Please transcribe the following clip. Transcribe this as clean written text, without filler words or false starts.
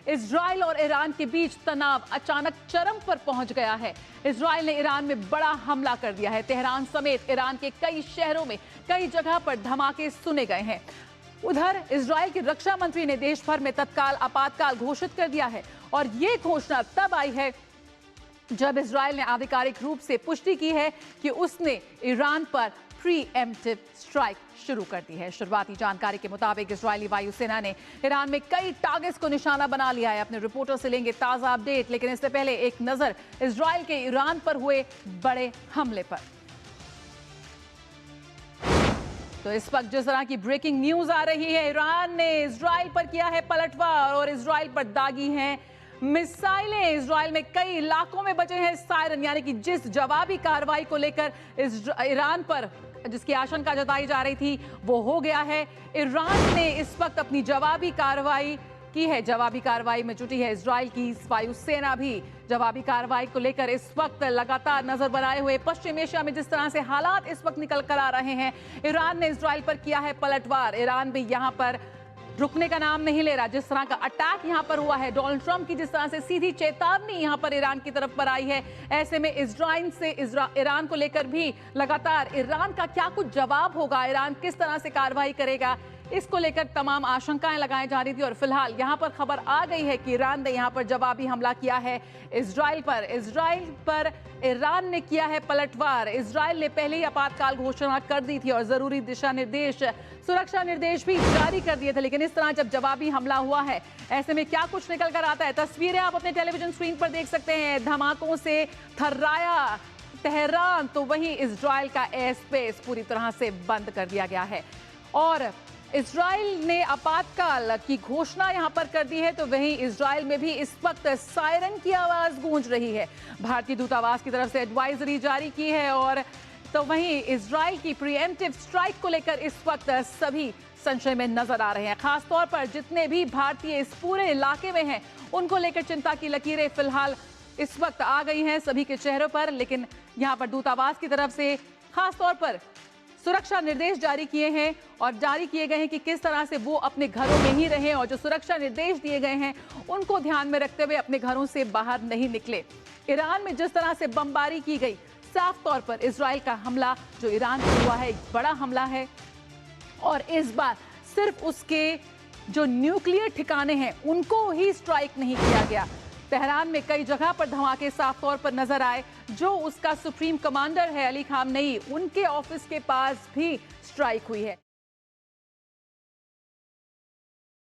Israel और Iran के बीच तनाव अचानक चरम पर पहुंच गया है। इजराइल ने ईरान में बड़ा हमला कर दिया है। तेहरान समेत ईरान के कई शहरों में कई जगह पर धमाके सुने गए हैं। उधर इजराइल के रक्षा मंत्री ने देश भर में तत्काल आपातकाल घोषित कर दिया है और ये घोषणा तब आई है जब इजराइल ने आधिकारिक रूप से पुष्टि की है कि उसने ईरान पर प्रीएम्प्टिव स्ट्राइक शुरू कर दी है। शुरुआती जानकारी के मुताबिक इजरायली वायुसेना ने ईरान में कई टारगेट्स को निशाना बना लिया है। अपने रिपोर्टर से लेंगे ताजा अपडेट, लेकिन इससे पहले एक नजर इजराइल के ईरान पर हुए बड़े हमले पर। तो इस वक्त जिस तरह की ब्रेकिंग न्यूज आ रही है, ईरान ने इजराइल पर किया है पलटवार और इजराइल पर दागी हैं मिसाइलें। इजराइल में कई इलाकों में बचे हैं सायरन, यानी कि जिस जवाबी कार्रवाई को लेकर ईरान पर जिसकी आशंका जताई जा रही थी वो हो गया है। ईरान ने इस वक्त अपनी जवाबी कार्रवाई की है, जवाबी कार्रवाई में जुटी है इजराइल की वायुसेना भी। जवाबी कार्रवाई को लेकर इस वक्त लगातार नजर बनाए हुए पश्चिम एशिया में जिस तरह से हालात इस वक्त निकल कर आ रहे हैं, ईरान ने इजराइल पर किया है पलटवार। ईरान भी यहां पर रुकने का नाम नहीं ले रहा। जिस तरह का अटैक यहां पर हुआ है, डोनाल्ड ट्रंप की जिस तरह से सीधी चेतावनी यहां पर ईरान की तरफ पर आई है, ऐसे में इजराइल से ईरान को लेकर भी लगातार ईरान का क्या कुछ जवाब होगा, ईरान किस तरह से कार्रवाई करेगा, इसको लेकर तमाम आशंकाएं लगाई जा रही थी। और फिलहाल यहां पर खबर आ गई है कि ईरान ने यहां पर जवाबी हमला किया है इजराइल पर ईरान ने किया है पलटवार। इजराइल ने पहले ही आपातकाल घोषणा कर दी थी और जरूरी दिशा निर्देश, सुरक्षा निर्देश भी जारी कर दिए थे, लेकिन इस तरह जब जवाबी हमला हुआ है, ऐसे में क्या कुछ निकल कर आता है। तस्वीरें आप अपने टेलीविजन स्क्रीन पर देख सकते हैं। धमाकों से थर्राया तेहरान, तो वहीं इजराइल का एयर स्पेस पूरी तरह से बंद कर दिया गया है और इजराइल ने आपातकाल की घोषणा यहां पर कर दी है। तो वहीं इजराइल में भी इस वक्त सायरन की आवाज गूंज रही है। भारतीय दूतावास की तरफ से एडवाइजरी जारी की है और तो वहीं इजराइल की प्रीएम्प्टिव स्ट्राइक को लेकर इस वक्त सभी संशय में नजर आ रहे हैं। खासतौर पर जितने भी भारतीय इस पूरे इलाके में हैं, उनको लेकर चिंता की लकीरें फिलहाल इस वक्त आ गई हैं सभी के चेहरों पर। लेकिन यहां पर दूतावास की तरफ से खासतौर पर सुरक्षा निर्देश जारी किए हैं और जारी किए गए हैं कि किस तरह से वो अपने घरों में ही रहें और जो सुरक्षा निर्देश दिए गए हैं उनको ध्यान में रखते हुए अपने घरों से बाहर नहीं निकले। ईरान में जिस तरह से बमबारी की गई, साफ तौर पर इजराइल का हमला जो ईरान पर हुआ है एक बड़ा हमला है और इस बार सिर्फ उसके जो न्यूक्लियर ठिकाने हैं उनको ही स्ट्राइक नहीं किया गया। तेहरान में कई जगह पर धमाके साफ तौर पर नजर आए। जो उसका सुप्रीम कमांडर है अली खामनेई, उनके ऑफिस के पास भी स्ट्राइक हुई है।